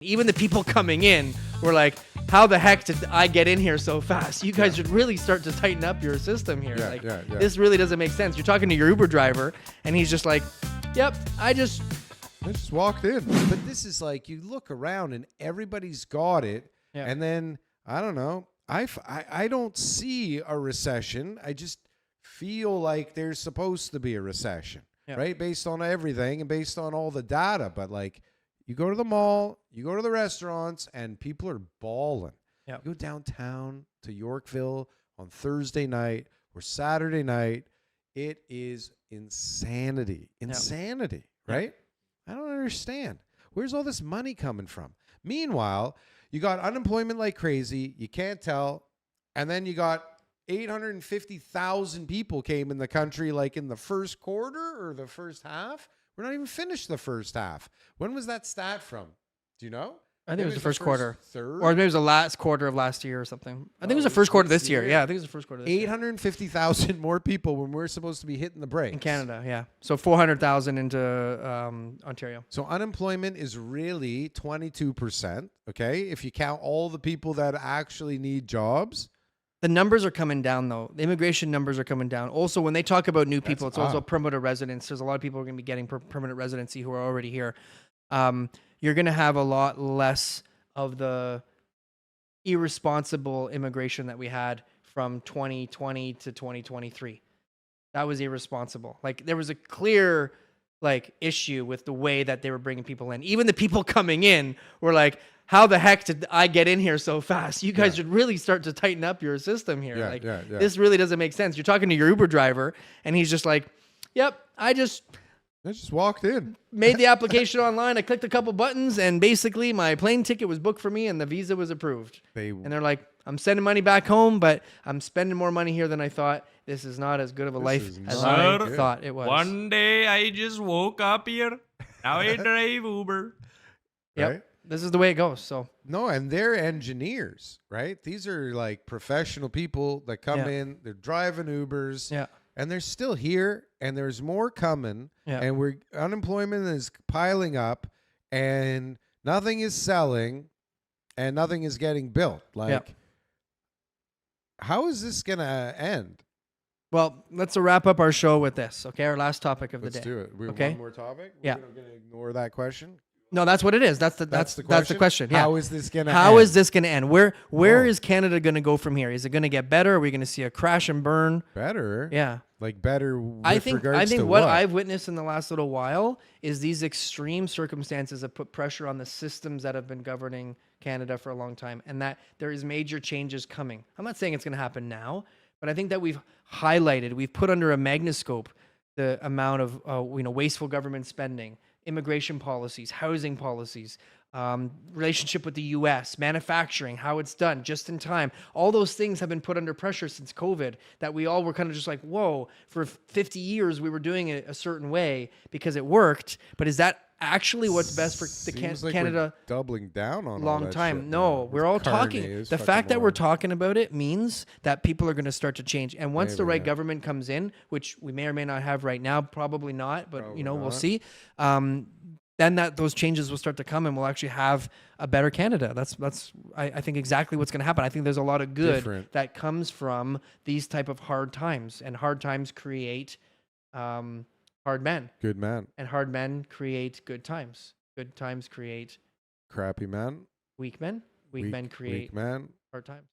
Even the people coming in were like, how the heck did I get in here so fast? You guys should really start to tighten up your system here. This really doesn't make sense. You're talking to your Uber driver, and he's just like, yep, I just walked in. But this is like, you look around and everybody's got it. Yeah. And then, I don't know, I don't see a recession. I just feel like there's supposed to be a recession, right? Based on everything and based on all the data. But like, you go to the mall, you go to the restaurants, and people are balling. Yep. You go downtown to Yorkville on Thursday night or Saturday night. It is insanity. Insanity, right? I don't understand. Where's all this money coming from? Meanwhile, you got unemployment like crazy. You can't tell. And then you got 850,000 people came in the country like in the first quarter or the first half. We're not even finished the first half. When was that stat from? Do you know? I think it was the first quarter. Third? Or maybe it was the last quarter of last year or something. I think it was the first quarter this year. Yeah, I think it was the first quarter this year. 850,000 more people when we're supposed to be hitting the brakes. In Canada, yeah. So 400,000 into Ontario. So unemployment is really 22%, okay? If you count all the people that actually need jobs. The numbers are coming down, though. The immigration numbers are coming down. Also, when they talk about new people, it's also permanent residents. There's a lot of people who are going to be getting permanent residency who are already here. You're going to have a lot less of the irresponsible immigration that we had from 2020 to 2023. That was irresponsible. Like, there was a clear issue with the way that they were bringing people in. Even the people coming in were like, how the heck did I get in here so fast? You guys should really start to tighten up your system here. This really doesn't make sense. You're talking to your Uber driver, and he's just like, yep, I just walked in. Made the application online. I clicked a couple buttons, and basically my plane ticket was booked for me, and the visa was approved. And they're like, I'm sending money back home, but I'm spending more money here than I thought. This is not as good of a life as I thought it was. One day I just woke up here. Now I drive Uber. Yep. Right? This is the way it goes. So no, and they're engineers, right? These are like professional people that come in. They're driving Ubers, and they're still here. And there's more coming. And unemployment is piling up, and nothing is selling, and nothing is getting built. How is this gonna end? Well, let's wrap up our show with this. Okay, our last topic of the day. Let's do it. We have one more topic. We're gonna ignore that question. No, that's what it is. That's the question. Yeah. How is this going to end? How is this going to end? Where is Canada going to go from here? Is it going to get better? Are we going to see a crash and burn? Better? Yeah. Like better with I think to what I've witnessed in the last little while is these extreme circumstances have put pressure on the systems that have been governing Canada for a long time, and that there is major changes coming. I'm not saying it's going to happen now, but I think that we've put under a magnascope the amount of wasteful government spending, immigration policies, housing policies, relationship with the U.S., manufacturing, how it's done, just in time. All those things have been put under pressure since COVID, that we all were kind of just like, whoa, for 50 years we were doing it a certain way because it worked, but is that actually what's best for the Canada doubling down on long all that time? shit, No, we're all talking. The fact that we're talking about it means that people are going to start to change. And once the right government comes in, which we may or may not have right now, probably not, but we'll see. Then those changes will start to come, and we'll actually have a better Canada. That's I think exactly what's going to happen. I think there's a lot of good that comes from these type of hard times, and hard times create hard men. Good men. And hard men create good times. Good times create crappy men. Weak men. Weak men create hard times.